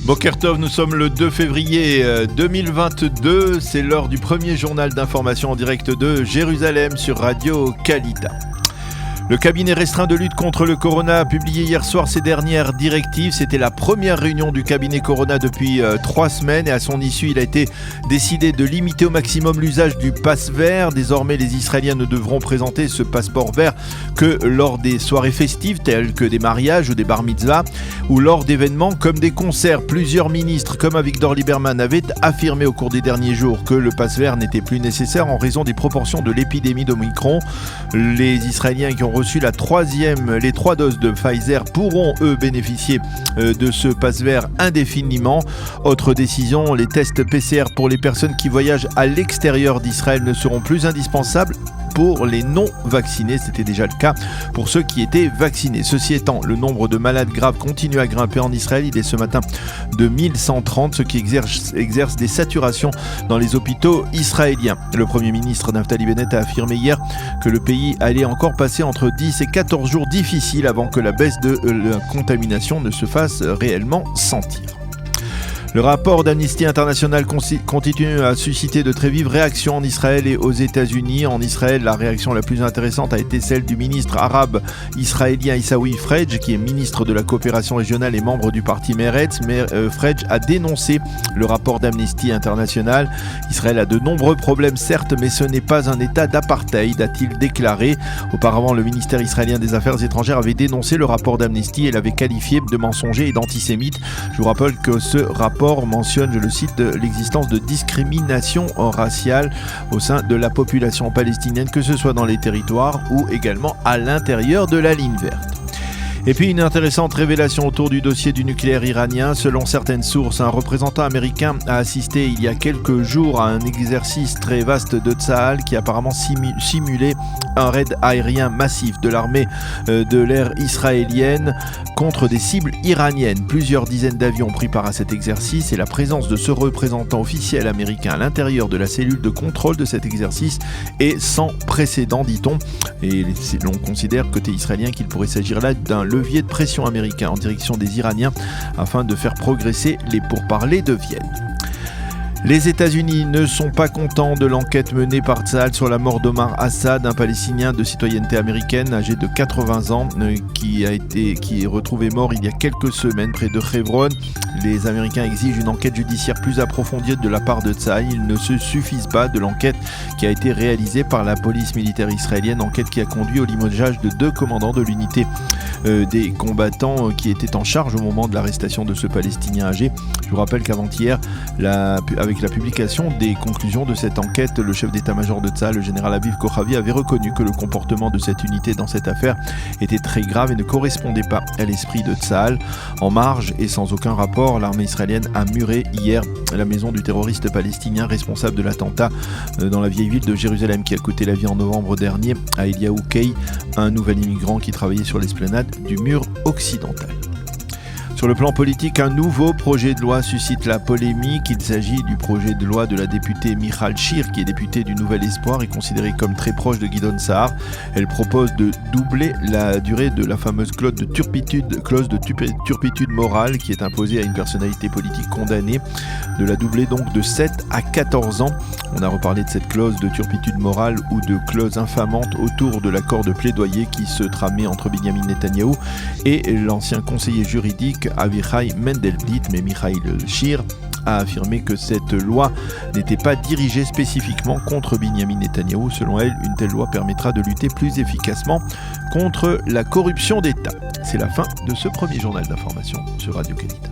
Boker Tov, nous sommes le 2 février 2022, c'est l'heure du premier journal d'information en direct de Jérusalem sur Radio Kalita. Le cabinet restreint de lutte contre le corona a publié hier soir ses dernières directives. C'était la première réunion du cabinet corona depuis 3 semaines et à son issue, il a été décidé de limiter au maximum l'usage du passe vert. Désormais, les Israéliens ne devront présenter ce passeport vert que lors des soirées festives telles que des mariages ou des bar mitzvahs ou lors d'événements comme des concerts. Plusieurs ministres comme Avigdor Lieberman avaient affirmé au cours des derniers jours que le passe vert n'était plus nécessaire en raison des proportions de l'épidémie d'Omicron. Les Israéliens qui ont reçu les 3 doses de Pfizer pourront eux bénéficier de ce passe vert indéfiniment. Autre décision, les tests PCR pour les personnes qui voyagent à l'extérieur d'Israël ne seront plus indispensables pour les non-vaccinés. C'était déjà le cas pour ceux qui étaient vaccinés. Ceci étant, le nombre de malades graves continue à grimper en Israël. Il est ce matin de 1130, ce qui exerce des saturations dans les hôpitaux israéliens. Le Premier ministre Naftali Bennett a affirmé hier que le pays allait encore passer entre 10 et 14 jours difficiles avant que la baisse de la contamination ne se fasse réellement sentir. Le rapport d'Amnesty International continue à susciter de très vives réactions en Israël et aux États-Unis. En Israël, la réaction la plus intéressante a été celle du ministre arabe israélien Issaoui Frej, qui est ministre de la coopération régionale et membre du parti Meretz. Frej a dénoncé le rapport d'Amnesty International. Israël a de nombreux problèmes, certes, mais ce n'est pas un état d'apartheid, a-t-il déclaré. Auparavant, le ministère israélien des Affaires étrangères avait dénoncé le rapport d'Amnesty et l'avait qualifié de mensonger et d'antisémite. Je vous rappelle que ce rapport mentionne, je le cite, l'existence de discrimination raciale au sein de la population palestinienne, que ce soit dans les territoires ou également à l'intérieur de la ligne verte. Et puis une intéressante révélation autour du dossier du nucléaire iranien. Selon certaines sources, un représentant américain a assisté il y a quelques jours à un exercice très vaste de Tsahal qui apparemment simulait un raid aérien massif de l'armée de l'air israélienne contre des cibles iraniennes. Plusieurs dizaines d'avions ont pris part à cet exercice et la présence de ce représentant officiel américain à l'intérieur de la cellule de contrôle de cet exercice est sans précédent, dit-on. Et l'on considère côté israélien qu'il pourrait s'agir là d'un levier de pression américain en direction des Iraniens afin de faire progresser les pourparlers de Vienne. Les États-Unis ne sont pas contents de l'enquête menée par Tsahal sur la mort d'Omar Assad, un Palestinien de citoyenneté américaine âgé de 80 ans qui est retrouvé mort il y a quelques semaines près de Hebron. Les Américains exigent une enquête judiciaire plus approfondie de la part de Tsahal. Ils ne se suffisent pas de l'enquête qui a été réalisée par la police militaire israélienne, enquête qui a conduit au limogeage de 2 commandants de l'unité des combattants qui étaient en charge au moment de l'arrestation de ce Palestinien âgé. Je vous rappelle qu'avant-hier, avec la publication des conclusions de cette enquête, le chef d'état-major de Tsahal, le général Aviv Kochavi, avait reconnu que le comportement de cette unité dans cette affaire était très grave et ne correspondait pas à l'esprit de Tsahal. En marge et sans aucun rapport, l'armée israélienne a muré hier la maison du terroriste palestinien responsable de l'attentat dans la vieille ville de Jérusalem qui a coûté la vie en novembre dernier à Eliaou Kei, un nouvel immigrant qui travaillait sur l'esplanade du mur occidental. Sur le plan politique, un nouveau projet de loi suscite la polémique. Il s'agit du projet de loi de la députée Michal Shir, qui est députée du Nouvel Espoir et considérée comme très proche de Gideon Sa'ar. Elle propose de doubler la durée de la fameuse clause de turpitude morale qui est imposée à une personnalité politique condamnée, de la doubler donc de 7 à 14 ans. On a reparlé de cette clause de turpitude morale ou de clause infamante autour de l'accord de plaidoyer qui se tramait entre Benyamin Netanyahou et l'ancien conseiller juridique Avichai Mendelblit, mais Michal Shir a affirmé que cette loi n'était pas dirigée spécifiquement contre Benyamin Netanyahou. Selon elle, une telle loi permettra de lutter plus efficacement contre la corruption d'État. C'est la fin de ce premier journal d'information sur Radio Kalita.